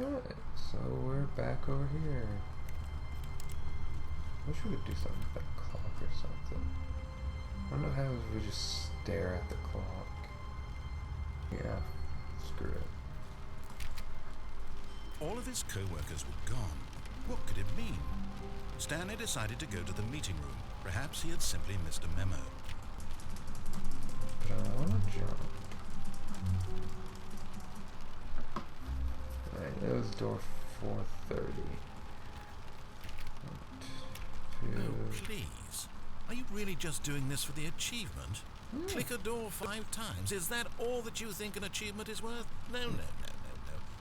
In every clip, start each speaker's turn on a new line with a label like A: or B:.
A: Alright, so we're back over here. Wish we could do something with that clock or something. I don't know how if we just stare at the clock. Yeah, screw it.
B: All of his co-workers were gone. What could it mean? Stanley decided to go to the meeting room. Perhaps he had simply missed a memo.
A: But I want to jump. Alright, that was door 430.
B: Oh, please. Are you really just doing this for the achievement? Click a door 5 times. Is that all that you think an achievement is worth? No.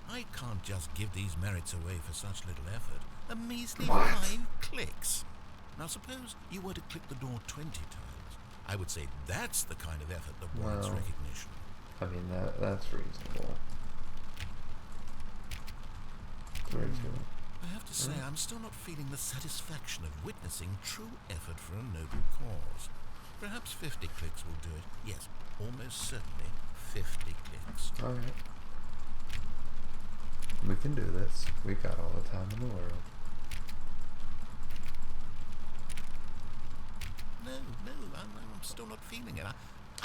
B: I can't just give these merits away for such little effort. A measly 5 clicks. Now suppose you were to click the door 20 times. I would say that's the kind of effort that warrants recognition.
A: I mean, that's reasonable.
B: I have to say, I'm still not feeling the satisfaction of witnessing true effort for a noble cause. Perhaps 50 clicks will do it. Yes, almost certainly 50 clicks.
A: Alright. We can do this. We got all the time in the world.
B: No, I'm still not feeling it.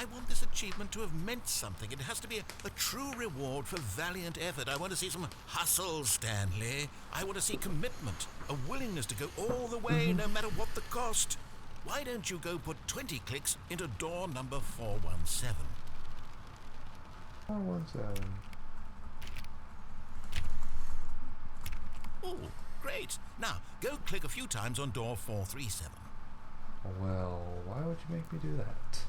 B: I want this achievement to have meant something. It has to be a true reward for valiant effort. I want to see some hustle, Stanley. I want to see commitment, a willingness to go all the way, no matter what the cost. Why don't you go put 20 clicks into door number 417?
A: 417.
B: Oh, great. Now, go click a few times on door 437.
A: Well, why would you make me do that?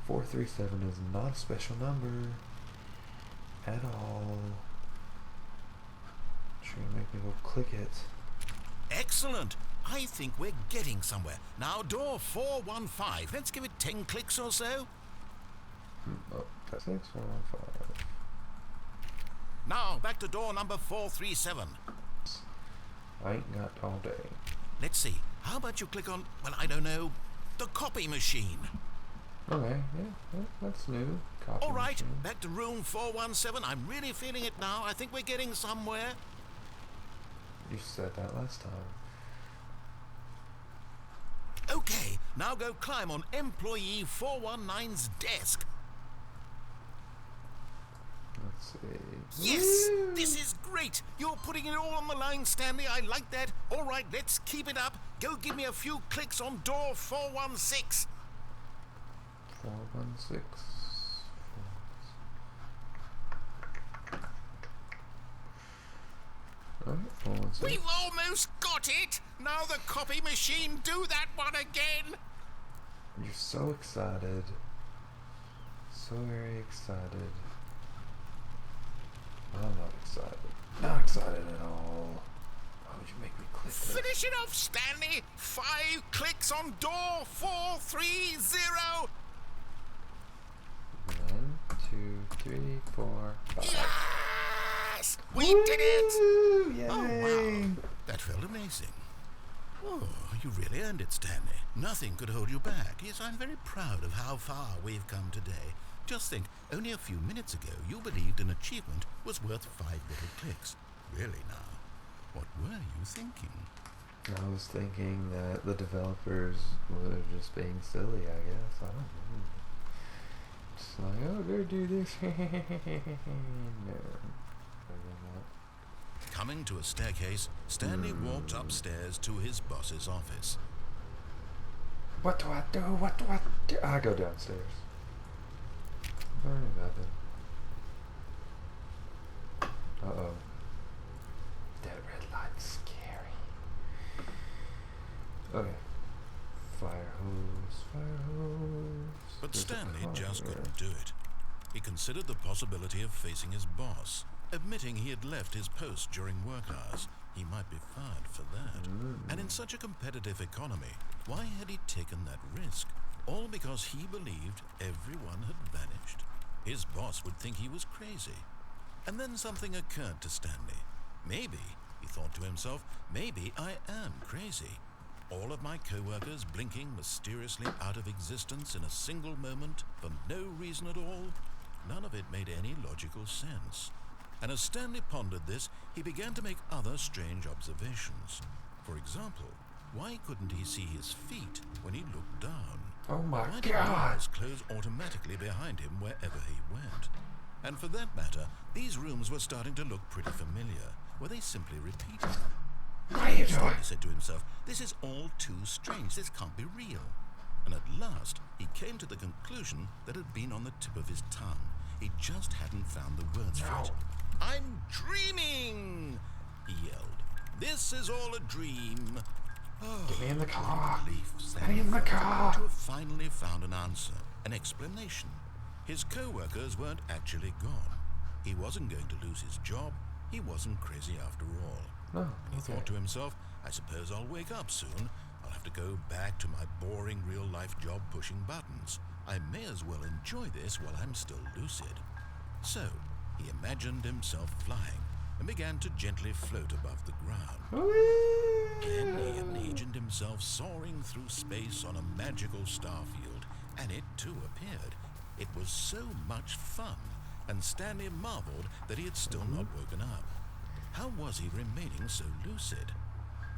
A: 437 is not a special number at all. You're gonna make me go click it.
B: Excellent. I think we're getting somewhere. Now, door 415. Let's give it 10 clicks or so.
A: Oh, that's 415.
B: Now, back to door number 437.
A: I ain't got all day.
B: Let's see. How about you click on, well, I don't know, the copy machine?
A: Okay, yeah, that's new. Copy
B: all right,
A: machine.
B: back to room 417. I'm really feeling it now. I think we're getting somewhere.
A: You said that last time.
B: Okay, now go climb on employee 419's desk.
A: Let's see.
B: Yes! Woo! This is great! You're putting it all on the line, Stanley. I like that. All right, let's keep it up. Go give me a few clicks on door 416.
A: 416. Alright, 416.
B: We've almost got it! Now the copy machine, do that one again!
A: You're so excited. So very excited. I'm not excited. Not excited at all. Why would you make me click this?
B: Finish it off, Stanley! 5 clicks on door 430!
A: 1, 2, 3, 4, 5.
B: Yes! We did it!
A: Yay!
B: Oh, wow. That felt amazing. Oh, you really earned it, Stanley. Nothing could hold you back. Yes, I'm very proud of how far we've come today. Just think, only a few minutes ago, you believed an achievement was worth 5 little clicks. Really now, what were you thinking?
A: I was thinking that the developers were just being silly, I guess. I don't know. Just like, oh, go do this. No.
B: Coming to a staircase, Stanley walked upstairs to his boss's office.
A: What do I do? What do I do? I go downstairs. Sorry about that. Uh-oh. That red light's scary. Okay. Fire hose.
B: But
A: There's a
B: Stanley
A: car
B: just
A: there.
B: couldn't do it. He considered the possibility of facing his boss, admitting he had left his post during work hours. He might be fired for that. And in such a competitive economy, why had he taken that risk? All because he believed everyone had vanished. His boss would think he was crazy. And then something occurred to Stanley. Maybe, he thought to himself, maybe I am crazy. All of my co-workers blinking mysteriously out of existence in a single moment for no reason at all. None of it made any logical sense. And as Stanley pondered this, he began to make other strange observations. For example, why couldn't he see his feet when he looked down?
A: Oh my
B: Why did
A: God!
B: doors close automatically behind him wherever he went? And for that matter, these rooms were starting to look pretty familiar. Were they simply repeated?
A: What are you doing?
B: Stanley said to himself, this is all too strange. This can't be real. And at last, he came to the conclusion that had been on the tip of his tongue. He just hadn't found the words for it. I'm dreaming, he yelled. This is all a dream. Oh,
A: Get me in the car.
B: relief,
A: Get me in the car.
B: to have finally found an answer, an explanation. His co-workers weren't actually gone. He wasn't going to lose his job. He wasn't crazy after all.
A: Oh,
B: He
A: okay.
B: thought to himself, I suppose I'll wake up soon. I'll have to go back to my boring real-life job pushing buttons. I may as well enjoy this while I'm still lucid. So, he imagined himself flying and began to gently float above the ground. Then he imagined himself soaring through space on a magical starfield, and it too appeared. It was so much fun, and Stanley marveled that he had still not woken up. How was he remaining so lucid?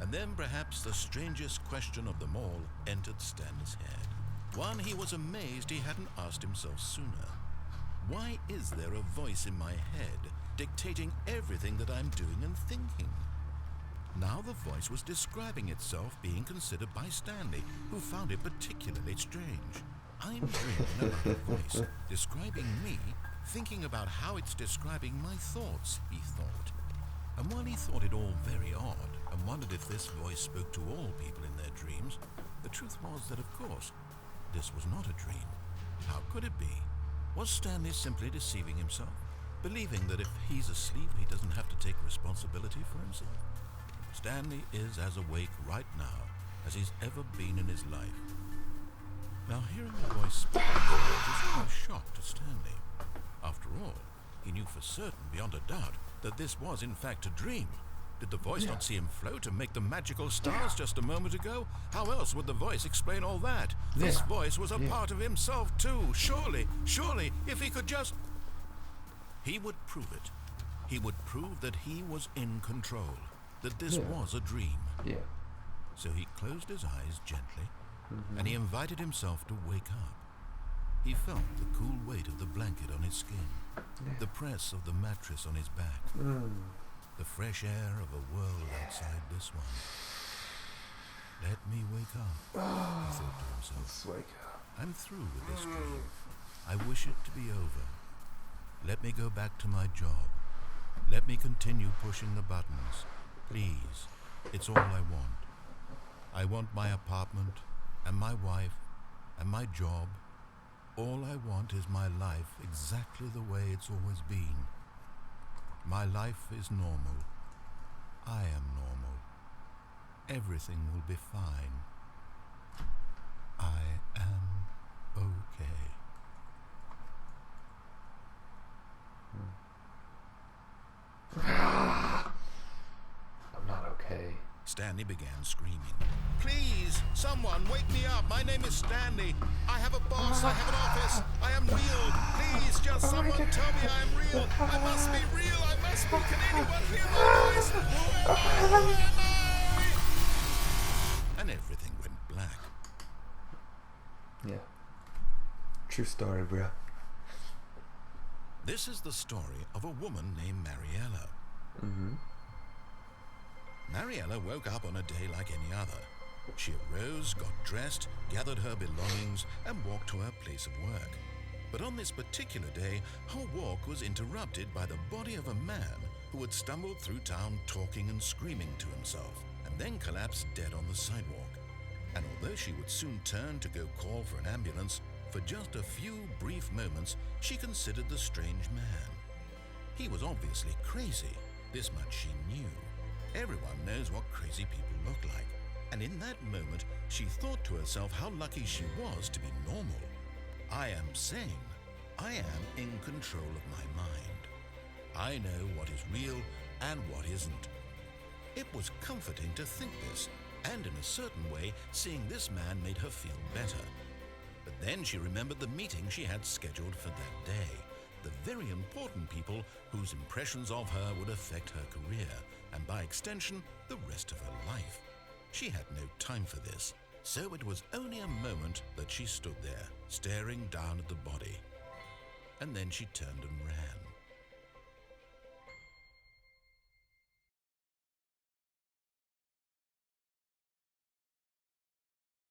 B: And then perhaps the strangest question of them all entered Stanley's head. One he was amazed he hadn't asked himself sooner. Why is there a voice in my head dictating everything that I'm doing and thinking? Now the voice was describing itself being considered by Stanley, who found it particularly strange. I'm dreaming about a voice describing me, thinking about how it's describing my thoughts, he thought. And while he thought it all very odd and wondered if this voice spoke to all people in their dreams, the truth was that, of course, this was not a dream. How could it be? Was Stanley simply deceiving himself, believing that if he's asleep, he doesn't have to take responsibility for himself? Stanley is as awake right now as he's ever been in his life. Now, hearing the voice speak was a shock to Stanley. After all, he knew for certain, beyond a doubt, that this was in fact a dream. Did the voice not see him float and make the magical stars just a moment ago? How else would the voice explain all that? This voice was a part of himself too. Surely, if he could just... He would prove it. He would prove that he was in control, that this was a dream.
A: Yeah.
B: So he closed his eyes gently, and he invited himself to wake up. He felt the cool weight of the blanket on his skin, the press of the mattress on his back, the fresh air of a world outside this one. Let me wake up, he thought to himself.
A: Let's wake up.
B: I'm through with this dream. I wish it to be over. Let me go back to my job. Let me continue pushing the buttons. Please, it's all I want. I want my apartment, and my wife, and my job. All I want is my life exactly the way it's always been. My life is normal. I am normal. Everything will be fine. I am okay.
A: I'm not okay.
B: Stanley began screaming. Please, someone, wake me up. My name is Stanley. I have a boss. I have an office. I am real. Please, just someone tell me I am real. I must be real. I must be. Can anyone hear my voice? Where am I? And everything went black.
A: Yeah. True story, bro.
B: This is the story of a woman named Mariella. Mariella woke up on a day like any other. She arose, got dressed, gathered her belongings, and walked to her place of work. But on this particular day, her walk was interrupted by the body of a man who had stumbled through town talking and screaming to himself, and then collapsed dead on the sidewalk. And although she would soon turn to go call for an ambulance, for just a few brief moments, she considered the strange man. He was obviously crazy. This much she knew. Everyone knows what crazy people look like. And in that moment, she thought to herself how lucky she was to be normal. I am sane. I am in control of my mind. I know what is real and what isn't. It was comforting to think this, and in a certain way, seeing this man made her feel better. But then she remembered the meeting she had scheduled for that day. the very important people whose impressions of her would affect her career, and by extension, the rest of her life. She had no time for this, so it was only a moment that she stood there, staring down at the body. And then she turned and ran.